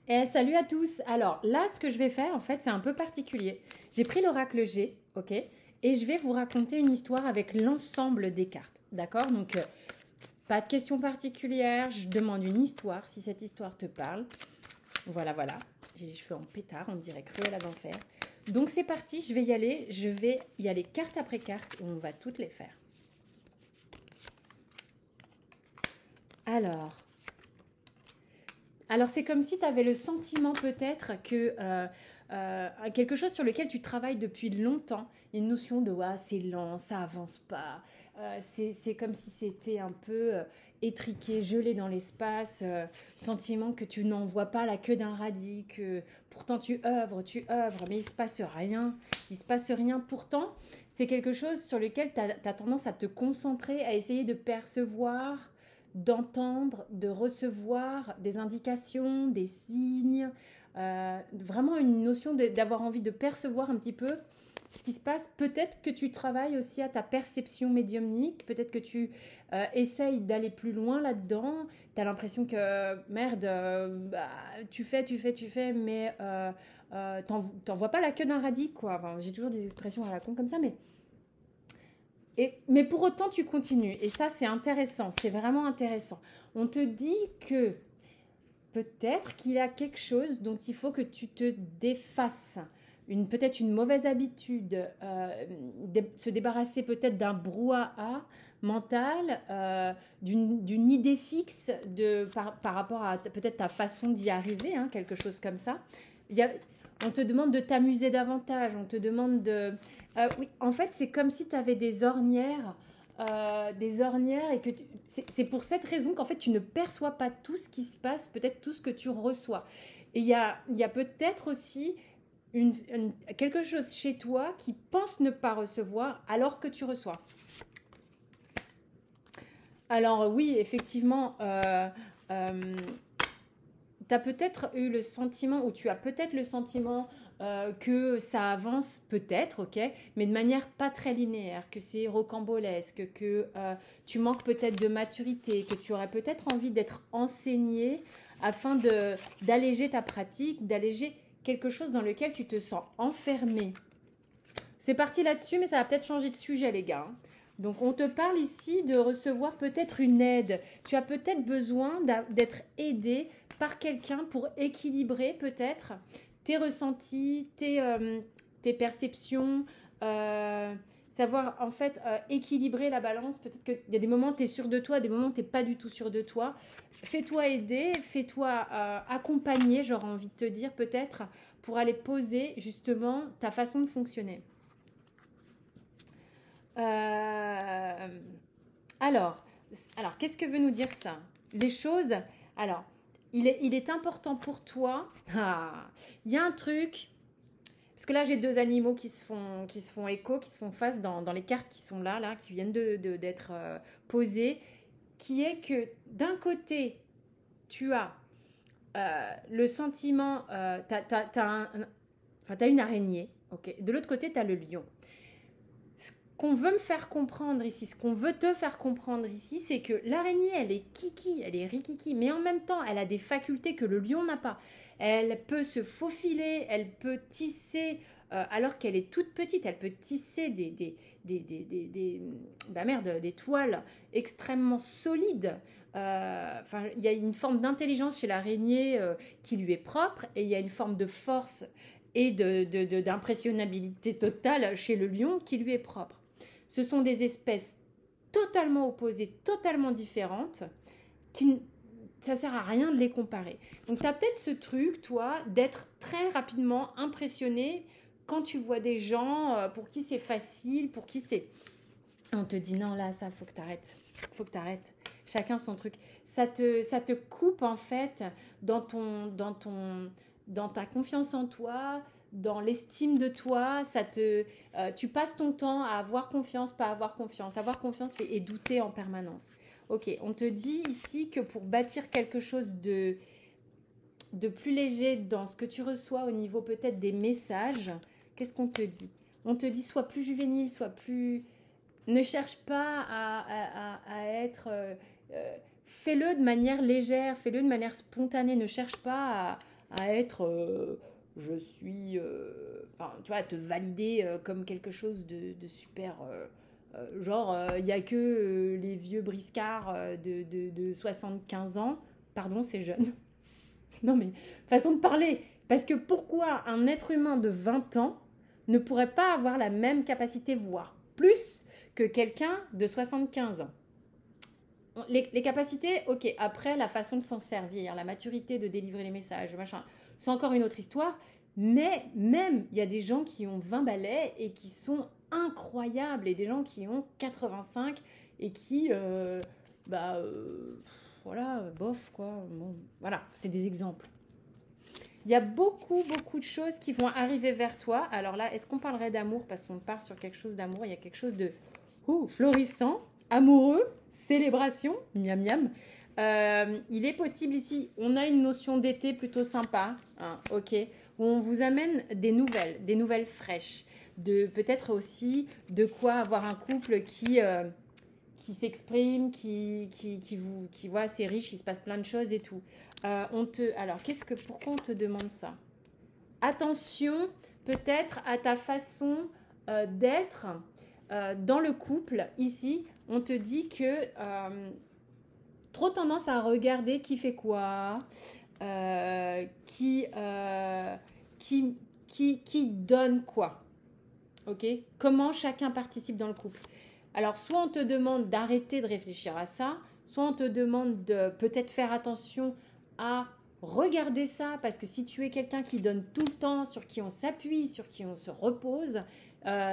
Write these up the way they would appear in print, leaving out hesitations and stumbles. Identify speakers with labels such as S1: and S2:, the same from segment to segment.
S1: Salut à tous. Alors là, ce que je vais faire, en fait, c'est un peu particulier. J'ai pris l'oracle G, ok, et je vais vous raconter une histoire avec l'ensemble des cartes, d'accord? Donc, pas de questions particulières, je demande une histoire, si cette histoire te parle. Voilà, voilà. J'ai les cheveux en pétard, on dirait Cruella d'enfer. Donc c'est parti, je vais y aller carte après carte, et on va toutes les faire. Alors, Alors, c'est comme si tu avais le sentiment peut-être que quelque chose sur lequel tu travailles depuis longtemps, une notion de ah, c'est lent, ça avance pas. C'est comme si c'était un peu étriqué, gelé dans l'espace, sentiment que tu n'en vois pas la queue d'un radis, que pourtant tu œuvres, mais il se passe rien. Il se passe rien. Pourtant, c'est quelque chose sur lequel tu as tendance à te concentrer, à essayer de percevoir, d'entendre, de recevoir des indications, des signes, vraiment une notion d'avoir envie de percevoir un petit peu ce qui se passe. Peut-être que tu travailles aussi à ta perception médiumnique, peut-être que tu essayes d'aller plus loin là-dedans, tu as l'impression que merde, bah, tu fais, mais t'en vois pas la queue d'un radis, quoi. Enfin, j'ai toujours des expressions à la con comme ça, mais pour autant, tu continues. Et ça, c'est intéressant. C'est vraiment intéressant. On te dit que peut-être qu'il y a quelque chose dont il faut que tu te défasses. Peut-être une mauvaise habitude. Se débarrasser peut-être d'un brouhaha mental, d'une idée fixe par rapport à peut-être ta façon d'y arriver, hein, quelque chose comme ça. Il y a, on te demande de t'amuser davantage, on te demande de... oui, en fait, c'est comme si tu avais des ornières et que c'est pour cette raison qu'en fait, tu ne perçois pas tout ce qui se passe, peut-être tout ce que tu reçois. Et il y a peut-être aussi quelque chose chez toi qui pense ne pas recevoir alors que tu reçois. Alors oui, effectivement, tu as peut-être eu le sentiment, ou tu as peut-être le sentiment que ça avance, peut-être, ok, mais de manière pas très linéaire, que c'est rocambolesque, que tu manques peut-être de maturité, que tu aurais peut-être envie d'être enseigné afin d'alléger ta pratique, d'alléger quelque chose dans lequel tu te sens enfermé. C'est parti là-dessus, mais ça va peut-être changer de sujet, les gars. Donc, on te parle ici de recevoir peut-être une aide. Tu as peut-être besoin d'être aidé par quelqu'un pour équilibrer peut-être tes ressentis, tes perceptions, savoir en fait équilibrer la balance. Peut-être qu'il y a des moments où tu es sûr de toi, des moments où tu n'es pas du tout sûr de toi. Fais-toi aider, fais-toi accompagner, j'aurais envie de te dire peut-être, pour aller poser justement ta façon de fonctionner. Euh, alors, alors qu'est-ce que veut nous dire ça? Les choses. Alors, il est important pour toi. Ah, il y a un truc. Parce que là, j'ai deux animaux qui se font écho, qui se font face dans les cartes qui sont là, qui viennent d'être posées, qui est que d'un côté, tu as le sentiment, t'as une araignée, ok. De l'autre côté, tu as le lion. Qu'on veut me faire comprendre ici, ce qu'on veut te faire comprendre ici, c'est que l'araignée, elle est kiki, elle est rikiki, mais en même temps, elle a des facultés que le lion n'a pas. Elle peut se faufiler, elle peut tisser, alors qu'elle est toute petite, elle peut tisser des toiles extrêmement solides. Il y a une forme d'intelligence chez l'araignée qui lui est propre, et il y a une forme de force et d'impressionnabilité totale chez le lion qui lui est propre. Ce sont des espèces totalement opposées, totalement différentes, ça sert à rien de les comparer. Donc tu as peut-être ce truc, toi, d'être très rapidement impressionné quand tu vois des gens pour qui c'est facile, pour qui c'est... On te dit non, là, ça, faut que t'arrêtes. Chacun son truc. Ça te coupe, en fait, dans ta confiance en toi, dans l'estime de toi. Tu passes ton temps à avoir confiance, pas avoir confiance et douter en permanence. Ok, on te dit ici que pour bâtir quelque chose de plus léger dans ce que tu reçois au niveau peut-être des messages, qu'est-ce qu'on te dit? On te dit sois plus juvénile, sois plus... Ne cherche pas à être... fais-le de manière légère, fais-le de manière spontanée. Ne cherche pas à être je suis, enfin, tu vois, à te valider comme quelque chose de super. Genre, il n'y a que les vieux briscards de 75 ans. Pardon, c'est jeune. Non, mais façon de parler. Parce que pourquoi un être humain de 20 ans ne pourrait pas avoir la même capacité, voire plus, que quelqu'un de 75 ans? Les capacités, ok, après la façon de s'en servir, la maturité de délivrer les messages, machin, c'est encore une autre histoire. Mais même, il y a des gens qui ont 20 balais et qui sont incroyables, et des gens qui ont 85 et qui, bah, voilà, bof, quoi. Bon, voilà, c'est des exemples. Il y a beaucoup, beaucoup de choses qui vont arriver vers toi. Alors là, est-ce qu'on parlerait d'amour? Parce qu'on part sur quelque chose d'amour. Il y a quelque chose de florissant, amoureux, célébration, miam miam. Il est possible ici, on a une notion d'été plutôt sympa, hein, ok, où on vous amène des nouvelles fraîches, de peut-être aussi de quoi avoir un couple qui s'exprime, qui voit, c'est riche, il se passe plein de choses et tout. Alors, pourquoi on te demande ça? Attention, peut-être à ta façon d'être dans le couple. Ici, on te dit que trop tendance à regarder qui fait quoi, qui donne quoi. Ok? Comment chacun participe dans le couple. Alors, soit on te demande d'arrêter de réfléchir à ça, soit on te demande de peut-être faire attention à regarder ça, parce que si tu es quelqu'un qui donne tout le temps, sur qui on s'appuie, sur qui on se repose,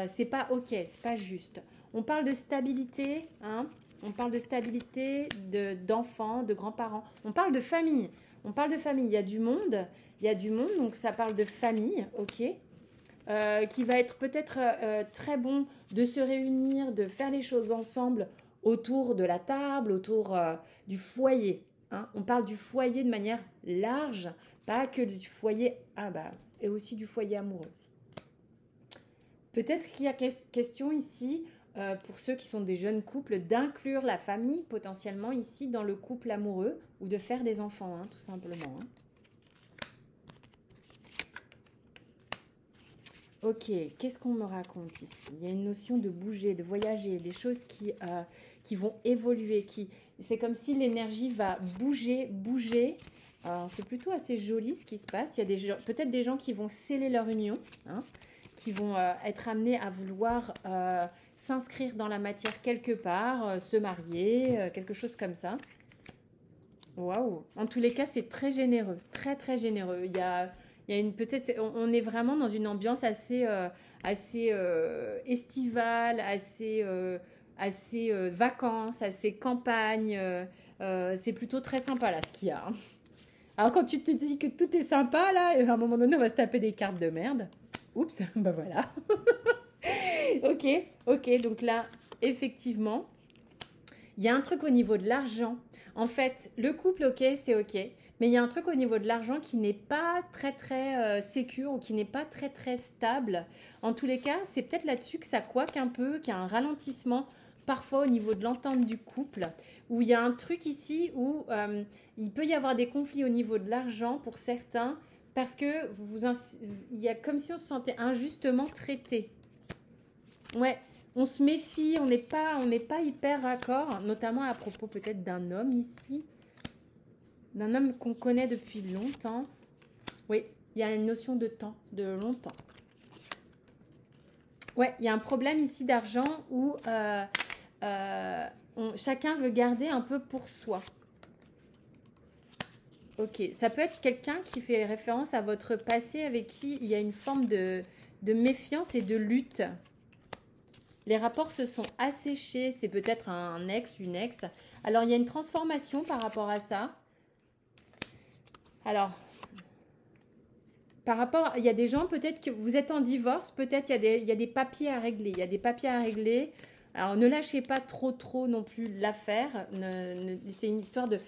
S1: c'est pas ok, c'est pas juste. On parle de stabilité, hein, on parle de stabilité d'enfants, de grands-parents, on parle de famille. On parle de famille, il y a du monde, donc ça parle de famille, ok, qui va être peut-être très bon de se réunir, de faire les choses ensemble autour de la table, autour du foyer. Hein. On parle du foyer de manière large, pas que du foyer, et aussi du foyer amoureux. Peut-être qu'il y a question ici, pour ceux qui sont des jeunes couples, d'inclure la famille potentiellement ici dans le couple amoureux ou de faire des enfants, hein, tout simplement. Hein. Ok, qu'est-ce qu'on me raconte ici? Il y a une notion de bouger, de voyager, des choses qui vont évoluer. C'est comme si l'énergie va bouger. C'est plutôt assez joli ce qui se passe. Il y a peut-être des gens qui vont sceller leur union, hein, qui vont être amenés à vouloir s'inscrire dans la matière quelque part, se marier, quelque chose comme ça. Waouh! En tous les cas, c'est très généreux, très très généreux. Il y a peut-être, on est vraiment dans une ambiance assez estivale, assez vacances, assez campagne. C'est plutôt très sympa là ce qu'il y a. Hein. Alors quand tu te dis que tout est sympa là, à un moment donné on va se taper des cartes de merde. Oups, bah voilà. Ok, donc là effectivement, il y a un truc au niveau de l'argent. En fait, le couple, ok, c'est ok. Mais il y a un truc au niveau de l'argent qui n'est pas très, très sécure ou qui n'est pas très, très stable. En tous les cas, c'est peut-être là-dessus que ça couaque un peu, qu'il y a un ralentissement parfois au niveau de l'entente du couple, où il y a un truc ici où il peut y avoir des conflits au niveau de l'argent pour certains, parce que il y a comme si on se sentait injustement traité. Ouais. On se méfie, on n'est pas hyper raccord, notamment à propos peut-être d'un homme ici, d'un homme qu'on connaît depuis longtemps. Oui, il y a une notion de temps, de longtemps. Ouais, il y a un problème ici d'argent où chacun veut garder un peu pour soi. Ok, ça peut être quelqu'un qui fait référence à votre passé avec qui il y a une forme de méfiance et de lutte. Les rapports se sont asséchés, c'est peut-être un ex, une ex. Alors, il y a une transformation par rapport à ça. Alors, il y a des gens, peut-être que vous êtes en divorce, peut-être il y a des papiers à régler. Il y a des papiers à régler. Alors, ne lâchez pas trop non plus l'affaire. C'est une histoire de...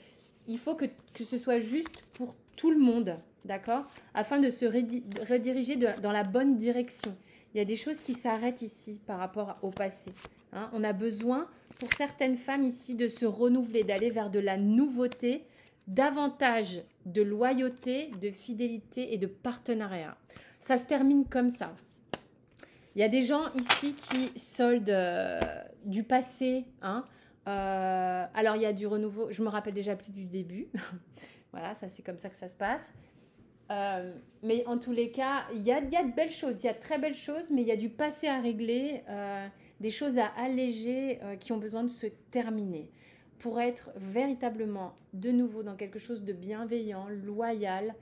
S1: Il faut que ce soit juste pour tout le monde, d'accord? Afin de se rediriger dans la bonne direction. Il y a des choses qui s'arrêtent ici par rapport au passé. Hein. On a besoin, pour certaines femmes ici, de se renouveler, d'aller vers de la nouveauté, davantage de loyauté, de fidélité et de partenariat. Ça se termine comme ça. Il y a des gens ici qui soldent du passé. Hein. Alors, il y a du renouveau. Je me rappelle déjà plus du début. Voilà, ça c'est comme ça que ça se passe. Mais en tous les cas, il y a de belles choses. Il y a de très belles choses, mais il y a du passé à régler, des choses à alléger qui ont besoin de se terminer pour être véritablement de nouveau dans quelque chose de bienveillant, loyal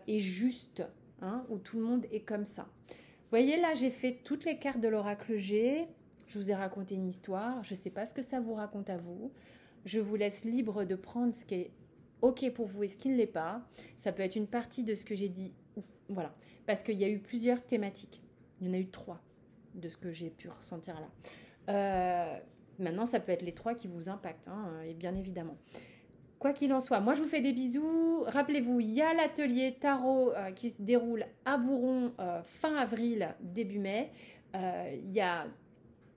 S1: et juste, hein, où tout le monde est comme ça. Vous voyez, là, j'ai fait toutes les cartes de l'oracle G. Je vous ai raconté une histoire. Je ne sais pas ce que ça vous raconte à vous. Je vous laisse libre de prendre ce qui est OK pour vous et ce qui ne l'est pas. Ça peut être une partie de ce que j'ai dit. Voilà. Parce qu'il y a eu plusieurs thématiques. Il y en a eu 3 de ce que j'ai pu ressentir là. Maintenant, ça peut être les 3 qui vous impactent, hein, et bien évidemment. Quoi qu'il en soit, moi je vous fais des bisous. Rappelez-vous, il y a l'atelier tarot qui se déroule à Bourron fin avril, début mai. Il y a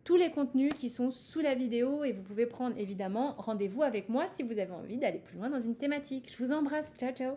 S1: tous les contenus qui sont sous la vidéo et vous pouvez prendre évidemment rendez-vous avec moi si vous avez envie d'aller plus loin dans une thématique. Je vous embrasse, ciao ciao.